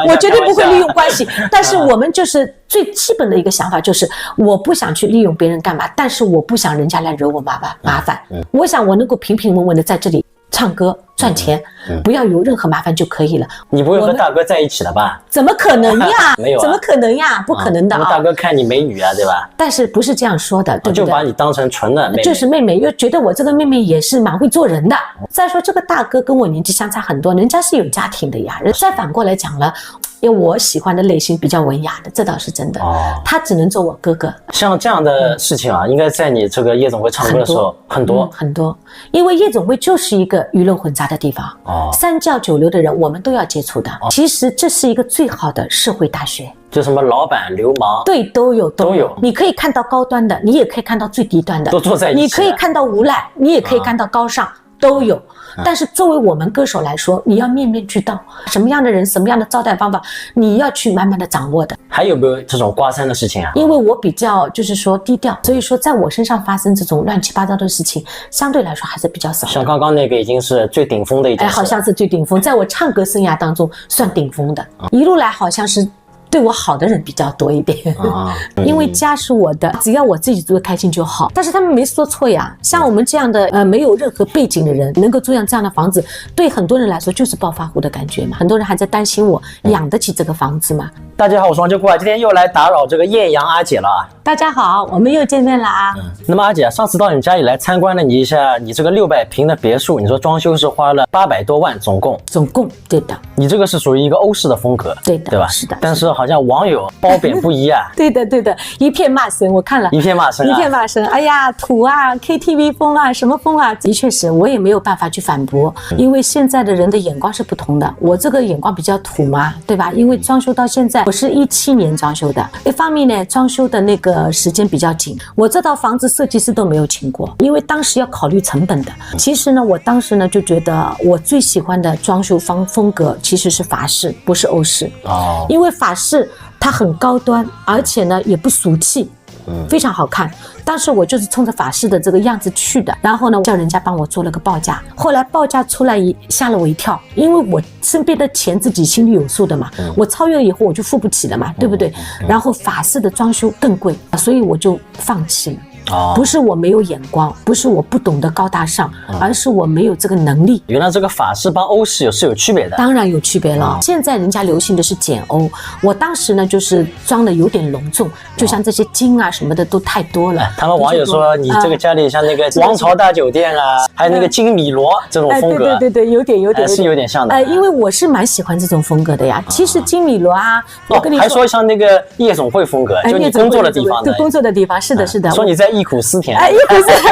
Speaker 1: 我绝对不会利用关系。但是我们就是最基本的一个想法，就是我不想去利用别人干嘛，但是我不想人家来惹我麻烦。我想我能够平平稳稳的在这里唱歌赚钱，不要有任何麻烦就可以了。
Speaker 2: 你不会和大哥在一起了吧？
Speaker 1: 怎么可能呀？
Speaker 2: 没有，
Speaker 1: 怎么可能呀？不可能的啊！
Speaker 2: 大哥看你美女啊，对吧？
Speaker 1: 但是不是这样说的，对不对？
Speaker 2: 就把你当成纯的妹妹，
Speaker 1: 就是妹妹，又觉得我这个妹妹也是蛮会做人的。再说这个大哥跟我年纪相差很多，人家是有家庭的呀。再反过来讲了，因为我喜欢的类型比较文雅的，这倒是真的。他只能做我哥哥。
Speaker 2: 像这样的事情啊，应该在你这个夜总会唱歌的时候很多，
Speaker 1: 因为夜总会就是一个舆论混杂的地方。三教九流的人我们都要接触的。其实这是一个最好的社会大学。
Speaker 2: 就什么老板、流氓，
Speaker 1: 对，都有。你可以看到高端的，你也可以看到最低端的，
Speaker 2: 都坐在一起。
Speaker 1: 你可以看到无赖，你也可以看到高尚，都有。但是作为我们歌手来说，你要面面俱到，什么样的人，什么样的招待方法，你要去慢慢的掌握的。
Speaker 2: 还有没有这种刮痧的事情啊？
Speaker 1: 因为我比较就是说低调，所以说在我身上发生这种乱七八糟的事情，相对来说还是比较少的。
Speaker 2: 像刚刚那个已经是最顶峰的一件事，
Speaker 1: 好像是最顶峰，在我唱歌生涯当中算顶峰的。一路来好像是对我好的人比较多一点，因为家是我的，只要我自己住得开心就好。但是他们没说错呀，像我们这样的没有任何背景的人，能够住上这样的房子，对很多人来说就是暴发户的感觉嘛。很多人还在担心我养得起这个房子嘛。
Speaker 2: 大家好，我是王秋姑，今天又来打扰这个艳阳阿姐了啊。
Speaker 1: 大家好，我们又见面了啊。
Speaker 2: 那么阿姐，上次到你们家里来参观了你一下，你这个600平的别墅，你说装修是花了800多万，总共
Speaker 1: 对的。
Speaker 2: 你这个是属于一个欧式的风格，
Speaker 1: 对的，
Speaker 2: 对吧？
Speaker 1: 是的。
Speaker 2: 但是好像网友褒贬不一啊。
Speaker 1: 对的，一片骂声，我看了，
Speaker 2: 一片骂声。
Speaker 1: 哎呀，土啊 ，KTV 风啊，什么风啊？的确是我也没有办法去反驳，因为现在的人的眼光是不同的。我这个眼光比较土嘛，对吧？因为装修到现在，我是17年装修的，一方面呢，装修的那个时间比较紧，我这套房子设计师都没有请过，因为当时要考虑成本的。其实呢，我当时呢就觉得我最喜欢的装修风格其实是法式，不是欧式。因为法式它很高端，而且呢也不俗气。非常好看，当时我就是冲着法式的这个样子去的，然后呢叫人家帮我做了个报价，后来报价出来吓了我一跳，因为我身边的钱自己心里有数的嘛，我超越以后我就付不起了嘛，对不对？然后法式的装修更贵，所以我就放弃了。不是我没有眼光，不是我不懂得高大上，而是我没有这个能力。
Speaker 2: 原来这个法式帮欧式是有区别的。
Speaker 1: 当然有区别了。现在人家流行的是简欧，我当时呢就是装的有点隆重，就像这些金啊什么的都太多了。
Speaker 2: 他们网友说你这个家里像那个王朝大酒店啊，还有那个金米罗这种风格。
Speaker 1: 对，有点
Speaker 2: 是有点像的。
Speaker 1: 因为我是蛮喜欢这种风格的呀。其实金米罗啊，我跟你说，
Speaker 2: 还说像那个夜总会风格，就你工作的地方。
Speaker 1: 对，工作的地方是的。
Speaker 2: 说你在忆苦思甜。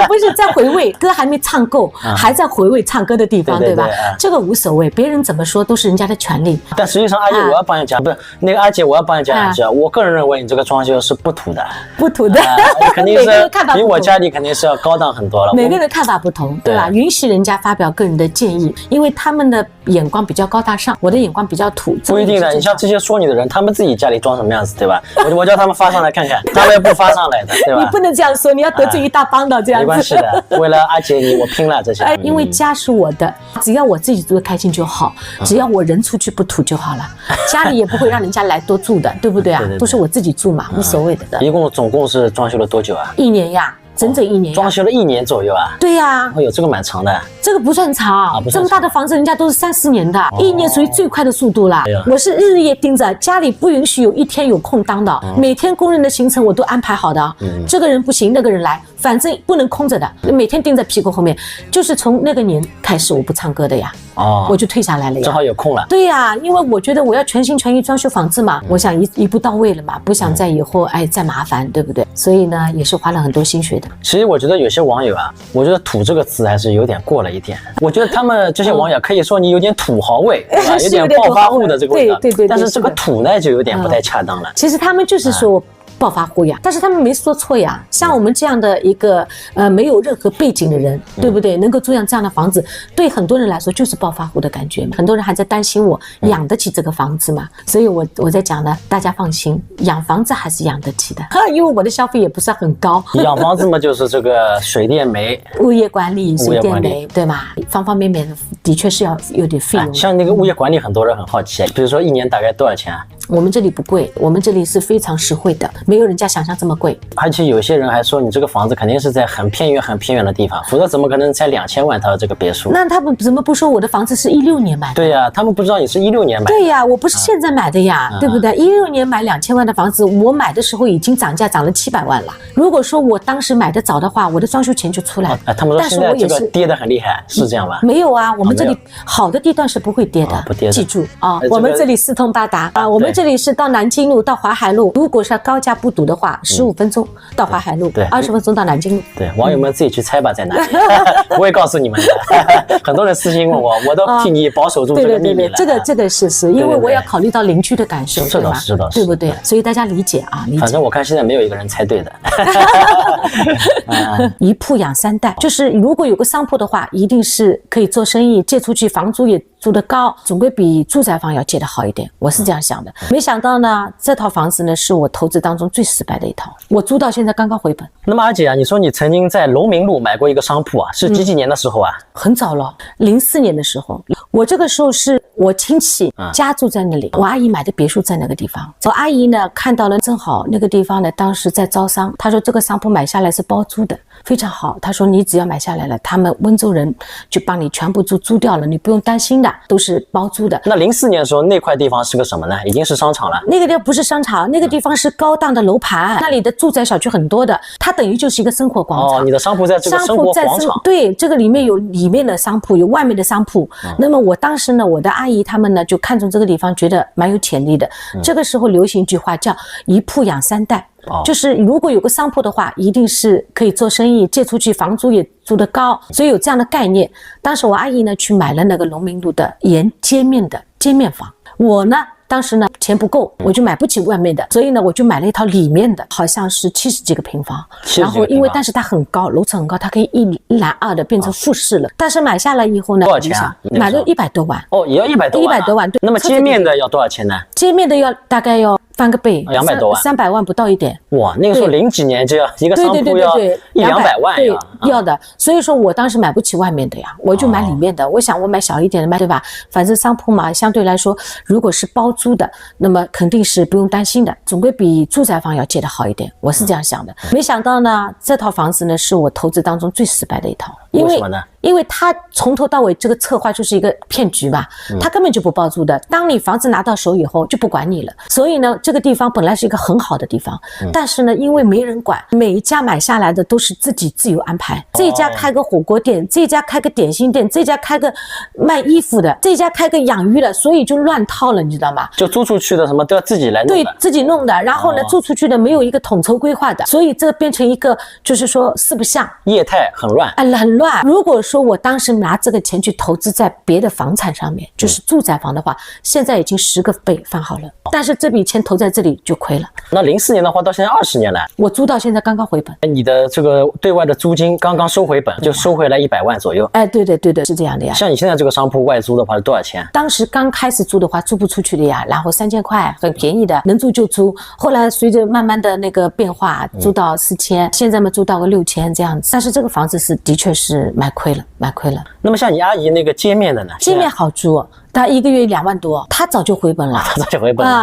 Speaker 1: 不是在回味，歌还没唱够，还在回味唱歌的地方，对吧？这个无所谓，别人怎么说都是人家的权利。
Speaker 2: 但实际上，阿姐我要帮你讲，不是那个阿姐我要帮你讲一下，我个人认为你这个装修是不土的，肯定是比我家里肯定是要高档很多了。
Speaker 1: 每个人看法不同，对吧？允许人家发表个人的建议，因为他们的眼光比较高大上，我的眼光比较土。
Speaker 2: 不一定的，你像这些说你的人，他们自己家里装什么样子，对吧？我叫他们发上来看看，他们也不发上来的，对吧？
Speaker 1: 你不能这样说，你要得罪一大帮的这样子。
Speaker 2: 没关系的，为了阿姐你，我拼了这些。
Speaker 1: 因为家是我的，只要我自己住得开心就好，只要我人出去不土就好了，家里也不会让人家来多住的，对不对啊？都是我自己住嘛，无所谓的。
Speaker 2: 总共是装修了多久啊
Speaker 1: ？1年呀。整1年，
Speaker 2: 装修了1年左右啊？
Speaker 1: 对呀，
Speaker 2: 这个蛮长的。
Speaker 1: 这个不算长，这么大的房子人家都是3、4年的，1年属于最快的速度了。我是日夜盯着，家里不允许有一天有空当的，每天工人的行程我都安排好的。这个人不行，那个人来，反正不能空着的，每天盯在屁股后面。就是从那个年开始，我不唱歌的呀。我就退下来了呀，
Speaker 2: 正好有空了。
Speaker 1: 对呀，因为我觉得我要全心全意装修房子嘛，我想一步到位了嘛，不想在以后再麻烦，对不对？所以呢，也是花了很多心血的。
Speaker 2: 其实我觉得有些网友啊，我觉得土这个词还是有点过了一点。我觉得他们这些网友可以说你有点土豪味，对吧？有点暴发户的这个味道。对。但是这个土呢，就有点不太恰当了。
Speaker 1: 其实他们就是说暴发户呀，但是他们没说错呀。像我们这样的一个没有任何背景的人，对不对？能够住上这样的房子，对很多人来说就是暴发户的感觉嘛。很多人还在担心我养得起这个房子嘛，所以我在讲呢，大家放心，养房子还是养得起的，因为我的消费也不是很高。
Speaker 2: 养房子嘛，就是这个水电煤、
Speaker 1: 物业管理、水电煤，对吗？方方面面的确是要有点费用。
Speaker 2: 像那个物业管理，很多人很好奇，比如说1年大概多少钱啊？
Speaker 1: 我们这里不贵，我们这里是非常实惠的，没有人家想象这么贵。
Speaker 2: 而且有些人还说你这个房子肯定是在很偏远的地方，否则怎么可能才2000万套这个别墅？
Speaker 1: 那他们怎么不说我的房子是16年买的？
Speaker 2: 对呀，他们不知道你是16年买的。
Speaker 1: 对呀，我不是现在买的呀，对不对？16年买2000万的房子，我买的时候已经涨价涨了700万了。如果说我当时买的早的话，我的装修钱就出来了。
Speaker 2: 他们说现在这个跌得很厉害，是这样吧？
Speaker 1: 没有啊，我们这里好的地段是不会跌的，
Speaker 2: 不跌的。
Speaker 1: 记住啊，我们这里四通八达啊，我们这里是到南京路到淮海路，如果是高架不堵的话，15分钟到淮海路，对，20分钟到南京路。
Speaker 2: 对，网友们自己去猜吧，在哪里？不会告诉你们的。很多人私信问我，我都替你保守住这个秘密了。
Speaker 1: 这个是，因为我要考虑到邻居的感受，
Speaker 2: 是的，是的，
Speaker 1: 对不对？所以大家理解啊，理解。
Speaker 2: 反正我看现在没有一个人猜对的。
Speaker 1: 一铺养3代，就是如果有个商铺的话，一定是可以做生意，借出去房租也租得高，总归比住宅房要借得好一点，我是这样想的。没想到呢，这套房子呢是我投资当中最失败的一套，我租到现在刚刚回本。
Speaker 2: 那么阿姐啊，你说你曾经在龙明路买过一个商铺啊，是几年的时候啊？
Speaker 1: 很早了，04年的时候，我这个时候是我亲戚家住在那里，我阿姨买的别墅在那个地方。我阿姨呢看到了，正好那个地方呢当时在招商，她说这个商铺买下来是包租的，非常好。她说你只要买下来了，他们温州人就帮你全部租掉了，你不用担心的，都是包租的。
Speaker 2: 那04年的时候那块地方是个什么呢？已经是商场了。
Speaker 1: 那个地方不是商场，那个地方是高档的楼盘，那里的住宅小区很多的，它等于就是一个生活广场。
Speaker 2: 你的商铺在这个生活广场。
Speaker 1: 对，这个里面有里面的商铺，有外面的商铺。那么我当时呢，我的阿姨他们呢就看中这个地方，觉得蛮有潜力的。这个时候流行一句话叫一铺养3代。就是如果有个商铺的话，一定是可以做生意，借出去房租也租得高，所以有这样的概念。当时我阿姨呢去买了那个龙明路的沿街面的街面房，我呢当时呢钱不够，我就买不起外面的，所以呢我就买了一套里面的，好像是70几个平方。然后因为但是它很高，楼层很高，它可以1拦2的变成复式了。但是买下来以后呢，
Speaker 2: 多少钱啊？
Speaker 1: 买了100多万。
Speaker 2: 也要100多万。
Speaker 1: 100多万，对。
Speaker 2: 那么街面的要多少钱呢？
Speaker 1: 街面的要大概要翻个倍
Speaker 2: ，200多万
Speaker 1: ，300万不到一点。
Speaker 2: 哇，那个时候0几年就要一个商铺要100-200万
Speaker 1: 呀，要的。所以说我当时买不起外面的呀，我就买里面的。我想我买小一点的卖，对吧？反正商铺嘛，相对来说，如果是包租的，那么肯定是不用担心的，总归比住宅房要借得好一点。我是这样想的。没想到呢，这套房子呢是我投资当中最失败的一套。
Speaker 2: 为什么呢？
Speaker 1: 因为他从头到尾这个策划就是一个骗局吧，他根本就不包租的。当你房子拿到手以后就不管你了。所以呢，这个地方本来是一个很好的地方，但是呢，因为没人管，每一家买下来的都是自己自由安排。这一家开个火锅店，这一家开个点心店，这一家开个卖衣服的，这一家开个养鱼的，所以就乱套了，你知道吗？
Speaker 2: 就租出去的什么都要自己来弄的。
Speaker 1: 对，自己弄的。然后呢，租出去的没有一个统筹规划的，所以这变成一个就是说四不像，
Speaker 2: 业态很乱。
Speaker 1: 很乱。如果说我当时拿这个钱去投资在别的房产上面，就是住宅房的话，现在已经10个倍翻好了。但是这笔钱投在这里就亏了。
Speaker 2: 那04年的话，到现在20年了，
Speaker 1: 我租到现在刚刚回本。
Speaker 2: 你的这个对外的租金刚刚收回本，就收回来100万左右。
Speaker 1: 对的，是这样的呀。
Speaker 2: 像你现在这个商铺外租的话是多少钱？
Speaker 1: 当时刚开始租的话租不出去的呀，然后3000块很便宜的，能租就租。后来随着慢慢的那个变化，租到4000，现在嘛租到个6000这样子。但是这个房子是的确是买亏了。
Speaker 2: 那么像你阿姨那个街面的呢？
Speaker 1: 街面好租。他1个月2万多，他早就回本了，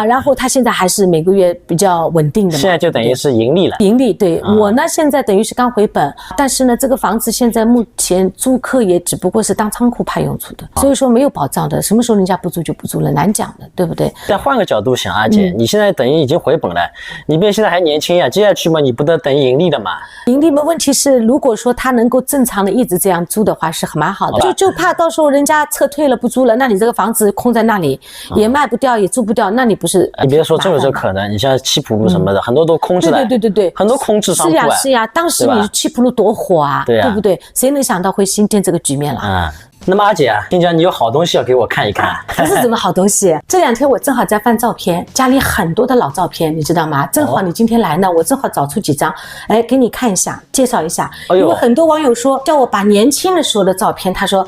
Speaker 1: 然后他现在还是每个月比较稳定的嘛，
Speaker 2: 现在就等于是盈利了。
Speaker 1: 盈利，对。我呢现在等于是刚回本，但是呢这个房子现在目前租客也只不过是当仓库派用处的，所以说没有保障的，什么时候人家不租就不租了，难讲的，对不对？
Speaker 2: 但换个角度想，阿姐，你现在等于已经回本了，你别现在还年轻呀，接下去嘛你不得等于盈利的嘛？
Speaker 1: 盈利嘛，问题是如果说他能够正常的一直这样租的话是蛮好的，就怕到时候人家撤退了不租了，那你这个房子空在那里也卖不掉也租不掉，那你不是
Speaker 2: 你别说真有这可能，你像七浦路什么的，很多都空置了。
Speaker 1: 对，
Speaker 2: 很多空置商铺。
Speaker 1: 是呀，当时你七浦路多火啊，对不对？谁能想到会新建这个局面了？
Speaker 2: 那么阿姐啊，听讲你有好东西要给我看一看。
Speaker 1: 不是什么好东西，这2天我正好在翻照片，家里很多的老照片，你知道吗？正好你今天来呢，我正好找出几张，给你看一下，介绍一下。因为很多网友说叫我把年轻的时候的照片，他说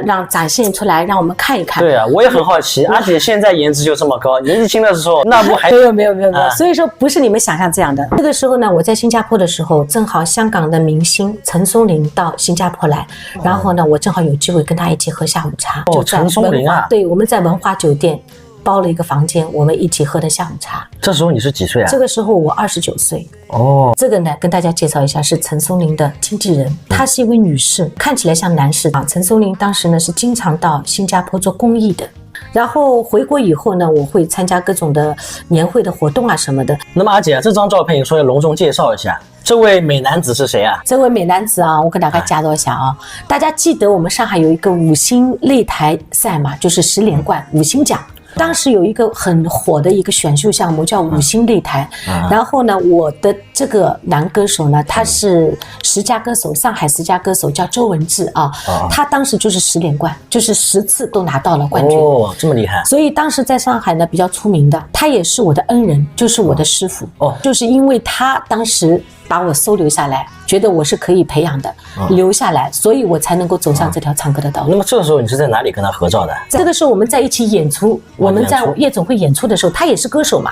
Speaker 1: 让展现出来，让我们看一看。
Speaker 2: 对啊，我也很好奇，阿姐现在颜值就这么高，年纪轻的时候那不还
Speaker 1: 没有，所以说不是你们想象这样的。这个时候呢，我在新加坡的时候，正好香港的明星陈松伶到新加坡来，然后呢，我正好有机会跟他一起喝下午茶。
Speaker 2: 陈松伶啊，
Speaker 1: 对，我们在文华酒店包了一个房间，我们一起喝的下午茶。
Speaker 2: 这时候你是几岁啊？
Speaker 1: 这个时候我29岁。
Speaker 2: 哦，
Speaker 1: 这个呢，跟大家介绍一下，是陈松伶的经纪人，她是一位女士，看起来像男士啊。陈松伶当时呢是经常到新加坡做公益的。然后回国以后呢，我会参加各种的年会的活动啊什么的。
Speaker 2: 那么阿姐，这张照片你说要隆重介绍一下，这位美男子是谁啊？
Speaker 1: 这位美男子啊，我跟大家介绍一下啊。大家记得我们上海有一个五星擂台赛嘛，就是10连冠五星奖。当时有一个很火的一个选秀项目叫五星擂台，然后呢，我的这个男歌手呢，他是10佳歌手，上海10佳歌手叫周文志啊，他当时就是10连冠，就是10次都拿到了冠军。
Speaker 2: 哦，这么厉害！
Speaker 1: 所以当时在上海呢比较出名的，他也是我的恩人，就是我的师傅。就是因为他当时把我收留下来，觉得我是可以培养的，留下来，所以我才能够走上这条唱歌的道路。
Speaker 2: 那么这个时候你是在哪里跟他合照的？
Speaker 1: 这个时候我们在一起演出，我们在夜总会演出的时候，他也是歌手嘛，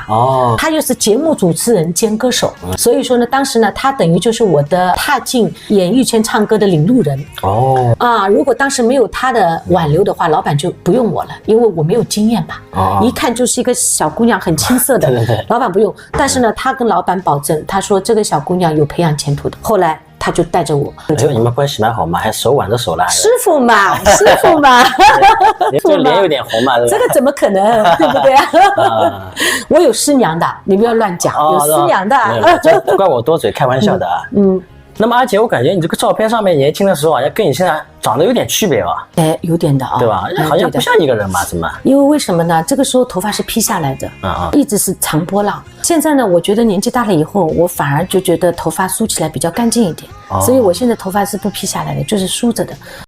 Speaker 1: 他又是节目主持人兼歌手，所以说呢，当时呢，他等于就是我的踏进演艺圈唱歌的领路人。如果当时没有他的挽留的话，老板就不用我了，因为我没有经验嘛，一看就是一个小姑娘，很青涩的，老板不用。但是呢，他跟老板保证，他说这个小姑娘有培养前途的。后来他就带着我，
Speaker 2: 你们关系蛮好嘛，还手挽着手了。
Speaker 1: 师傅嘛，师傅嘛，
Speaker 2: 这脸有点红嘛，
Speaker 1: 这个怎么可能，对不对？我有师娘的，你不要乱讲，有师娘的，
Speaker 2: 不怪我多嘴，开玩笑的啊。那么阿姐，我感觉你这个照片上面年轻的时候好像跟你现在长得有点区别啊。
Speaker 1: 有点的啊，
Speaker 2: 对吧？好像不像一个人嘛，怎么？
Speaker 1: 因为为什么呢？这个时候头发是披下来的，一直是长波浪。现在呢，我觉得年纪大了以后，我反而就觉得头发梳起来比较干净一点，所以我现在头发是不披下来的，就是梳着的。